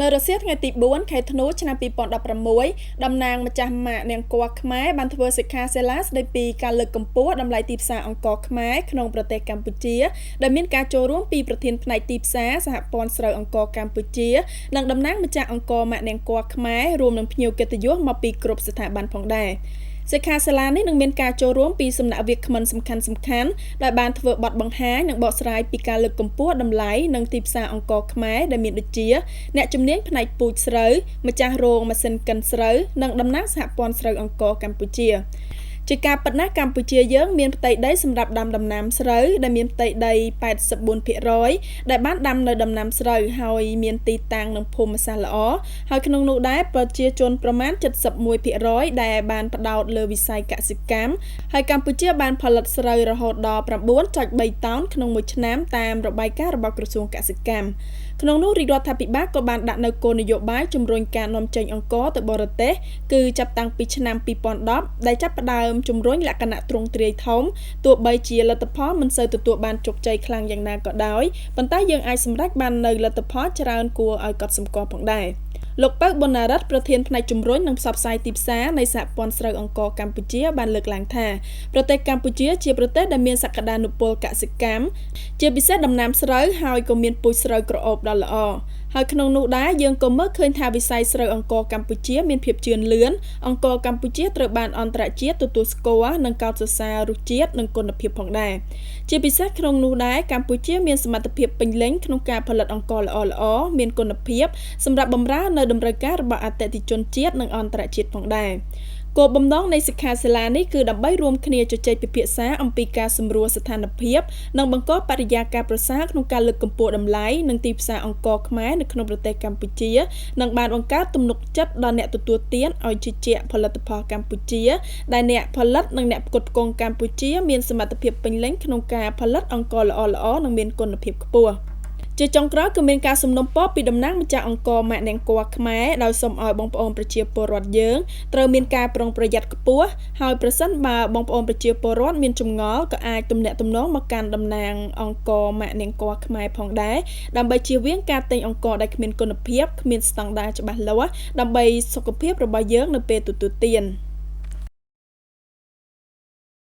នៅរសៀលថ្ងៃទី4ខែធ្នូឆ្នាំ2016តំណាងម្ចាស់ម៉ាកនាងគភ៌ខ្មែរបានធ្វើសិក្ខាសាលាស្ដីពីការលើកកម្ពស់តម្លៃទីផ្សារអង្ករខ្មែរក្នុងប្រទេសកម្ពុជាដែលមានការចូលរួមពីប្រធានផ្នែកទីផ្សារសហព័ន្ធស្រូវអង្ករកម្ពុជានិងតំណាងម្ចាស់អង្ករម៉ាកនាងគភ៌ខ្មែររួមនឹងភ្ញៀវកិត្តិយសមកពីគ្រប់ស្ថាប័នផងដែរសិក្ខាសាលានេះនឹងមានការចូលរួមពីសំណាក់វាគ្មិនសំខាន់ៗដែលបានធ្វើបទបង្ហាញនិងបកស្រាយពីការលើកកម្ពស់តម្លៃនិងទីផ្សារអង្ករខ្មែរដែលមានដូចជាអ្នកជំនាញផ្នែកពូជស្រូវម្ចាស់រោងម៉ាស៊ីនកិនស្រូវនិងតំណាងសហព័ន្ធស្រូវអង្ករកម្ពុជាជាការពិតណាស់កម្ពុជាយើងមានផ្ទៃដីសម្រាប់ដាំដំណាំស្រូវដែលមានផ្ទៃដី 84% ដែលបានដាំនៅដំណាំស្រូវហើយមានទីតាំងនិងភូមិសាស្ត្រល្អហើយក្នុងនោះដែរប្រជាជនប្រមាណ 71% ដែលបានផ្ដោតលើវិស័យកសិកម្មហើយកម្ពុជាបានផលិតស្រូវរហូតដល់ 9.3 តោនក្នុងមួយឆ្នាំតាមរបាយការណ៍របស់ក្រសួងកសិកម្មក្នុងនោះរាជរដ្ឋាភិបាលក៏បានដាក់នៅគោលនយោបាយជំរុញការនាំចេញអង្ករទៅបរទេសគឺចាប់តាំងពីឆ្នាំ2010ដែលចាប់ផ្ដើមជំរុញលក្ខណៈទ្រង់ទ្រាយធំទោះបីជាលទ្ធផលមិនសូវទទួលបានជោគជ័យខ្លាំងយ៉ាងណាក៏ដោយប៉ុន្តែយើងអាចសម្រេចបាននៅលទ្ធផលច្រើនគួរឲ្យកត់សម្គាល់ផងដែរលោកពៅប៊ុនណារិតប្រធានផ្នែកជំរុញនិងផ្សព្វផ្សាយទីផ្សារនៃសហព័ន្ធស្រូវអង្ករកម្ពុជាបានលើកឡើងថាប្រទេសកម្ពុជាជាប្រទេសដែលមានសក្តានុពលកសិកម្មជាពិសេសដំណាំស្រូវហើយក៏មានពូជស្រូវក្រអូបដ៏ល្អហើយក្នុងនោះដែរយើងក៏មើលឃើញថាវិស័យស្រូវអង្ករកម្ពុជាមានភាពជឿនលឿនអង្ករកម្ពុជាត្រូវបានអន្តរជាតិទទួលស្គាល់និងកោតសរសើររសជាតិនិងគុណភាពផងដែរជាពិសេសក្នុងនោះដែរកម្ពុជាមានសមត្ថភាពពេញលេញក្នុងការផលិតអង្ករល្អៗមានគុណភាពសម្រាប់បម្រើនៅតម្រូវការរបស់អតិថិជនជាតិនិងអន្តរជាតិផងដែរគោលបំណងនៃសិក្ខាសាលានេះគឺដើម្បីរួមគ្នាជជែកពិភាក្សាអំពីការសម្រួលស្ថានភាពនិងបង្កបរិយាកាសប្រសើរក្នុងការលើកកម្ពស់តម្លៃនិងទីផ្សារអង្ករខ្មែរនៅក្នុងប្រទេសកម្ពុជានិងបានបង្កើតទំនុកចិត្តដល់អ្នកទទួលទានឲ្យជឿជាក់ផលិតផលកម្ពុជាដែលអ្នកផលិតនិងអ្នកផ្គត់ផ្គង់កម្ពុជាមានសមត្ថភាពពេញលេញក្នុងការផលិតអង្ករល្អៗនិងមានគុណភាពខ្ពស់ជាចុងក្រោយគឺមានការសំណូមពរពីតំណាងម្ចាស់អង្គរម៉ាកនាងគភ៌ខ្មែរដោយសូមឲ្យបងប្អូនប្រជាពលរដ្ឋយើងត្រូវមានការប្រុងប្រយ័ត្នខ្ពស់ហើយប្រសិនបើបងប្អូនប្រជាពលរដ្ឋមានចម្ងល់ក៏អាចទំនាក់ទំនងមកកាន់តំណាងអង្គរម៉ាកនាងគភ៌ខ្មែរផងដែរដើម្បីជៀសវាងការទិញអង្ករដែលគ្មានគុណភាពគ្មានស្តង់ដារច្បាស់លាស់ដើម្បីសុខភាពរបស់យើងនៅពេលទទួលទាន